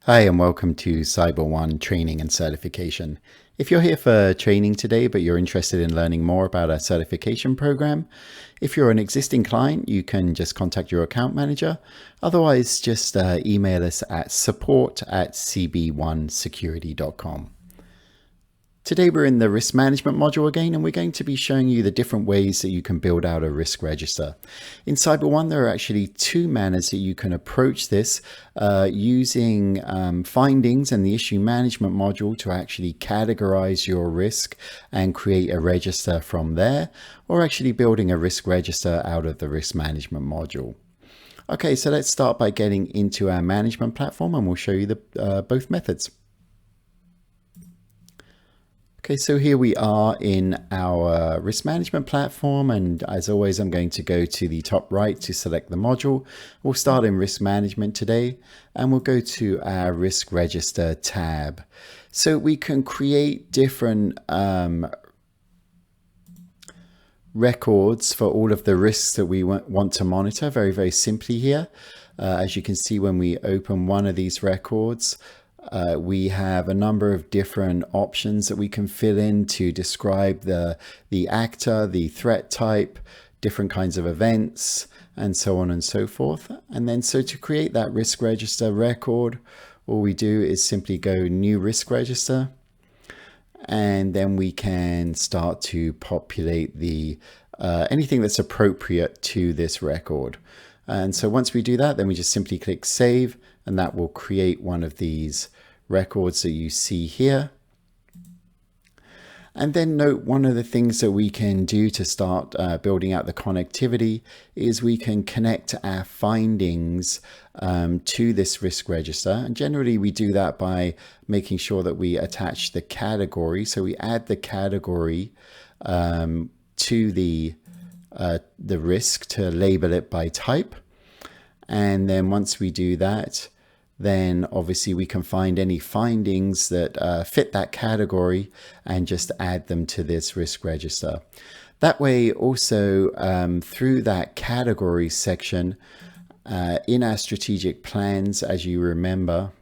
Hi and welcome to CyberOne Training and Certification. If you're here for training today, but you're interested in learning more about our certification program, if you're an existing client, you can just contact your account manager. Otherwise, just email us at support@cb1security.com. Today we're in the risk management module again, and we're going to be showing you the different ways that you can build out a risk register. In CyberOne, there are actually two manners that you can approach this using findings and the issue management module to actually categorize your risk and create a register from there, or actually building a risk register out of the risk management module. Okay, so let's start by getting into our management platform, and we'll show you the both methods. Okay, so here we are in our risk management platform, and as always, I'm going to go to the top right to select the module. We'll start in risk management today, and we'll go to our risk register tab. So we can create different records for all of the risks that we want to monitor very, very simply here. As you can see, when we open one of these records, we have a number of different options that we can fill in to describe the actor, the threat type, different kinds of events, and so on and so forth. And then so to create that risk register record, all we do is simply go new risk register, and then we can start to populate the anything that's appropriate to this record. And so once we do that, then we just simply click save, and that will create one of these records that you see here. And then note, one of the things that we can do to start building out the connectivity is we can connect our findings to this risk register. And generally we do that by making sure that we attach the category. So we add the category to the risk to label it by type. And then once we do that, then obviously we can find any findings that fit that category and just add them to this risk register. That way also through that category section in our strategic plans, as you remember,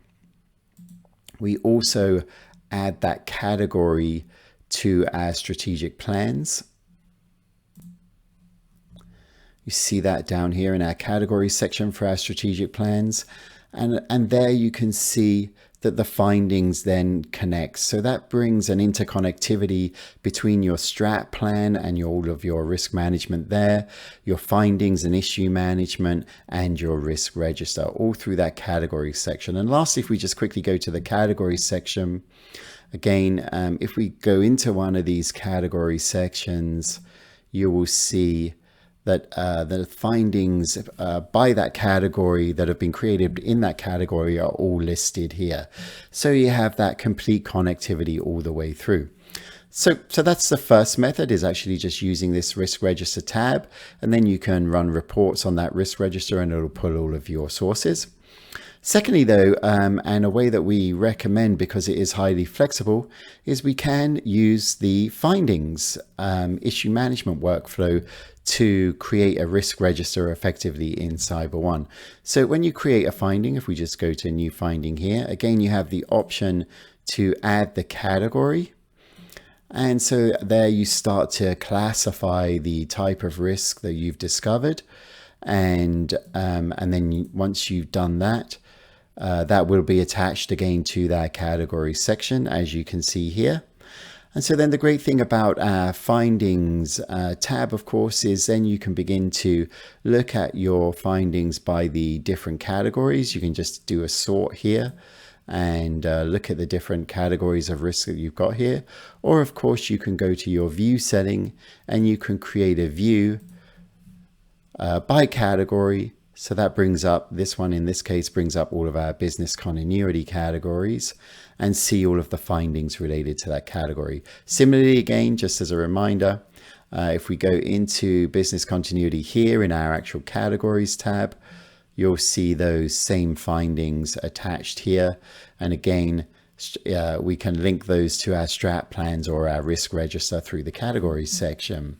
we also add that category to our strategic plans. You see that down here in our category section for our strategic plans. And there you can see that the findings then connect. So that brings an interconnectivity between your strat plan and all of your risk management there, your findings and issue management, and your risk register, all through that category section. And lastly, if we just quickly go to the category section, again, if we go into one of these category sections, you will see that the findings by that category that have been created in that category are all listed here. So you have that complete connectivity all the way through. So that's the first method, is actually just using this risk register tab, and then you can run reports on that risk register and it'll pull all of your sources. Secondly, though, and a way that we recommend because it is highly flexible, is we can use the findings issue management workflow to create a risk register effectively in CyberOne. So when you create a finding, if we just go to new finding here, again, you have the option to add the category. And so there you start to classify the type of risk that you've discovered. And then once you've done that, that will be attached again to that category section, as you can see here. And so then the great thing about our findings tab, of course, is then you can begin to look at your findings by the different categories. You can just do a sort here and look at the different categories of risk that you've got here. Or of course, you can go to your view setting and you can create a view by category. So that brings up, this one in this case brings up all of our business continuity categories and see all of the findings related to that category. Similarly, again, just as a reminder, if we go into business continuity here in our actual categories tab, you'll see those same findings attached here. And again, we can link those to our strat plans or our risk register through the categories section.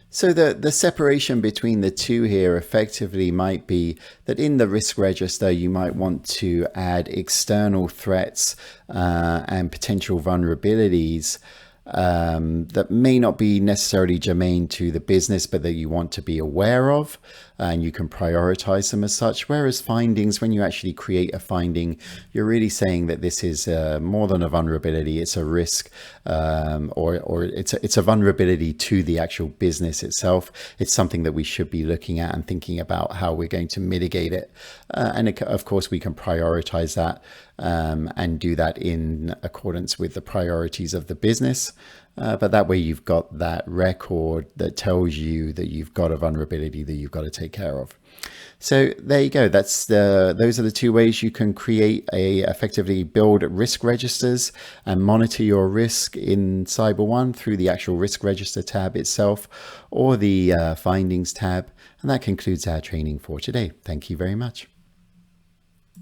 So the separation between the two here effectively might be that in the risk register, you might want to add external threats and potential vulnerabilities that may not be necessarily germane to the business, but that you want to be aware of, and you can prioritize them as such. Whereas findings, when you actually create a finding, you're really saying that this is more than a vulnerability, it's a risk, or it's a vulnerability to the actual business itself. It's something that we should be looking at and thinking about how we're going to mitigate it. And of course, we can prioritize that and do that in accordance with the priorities of the business. But that way you've got that record that tells you that you've got a vulnerability that you've got to take care of. So there you go. Those are the two ways you can effectively build risk registers and monitor your risk in CyberOne through the actual risk register tab itself or the findings tab. And that concludes our training for today. Thank you very much.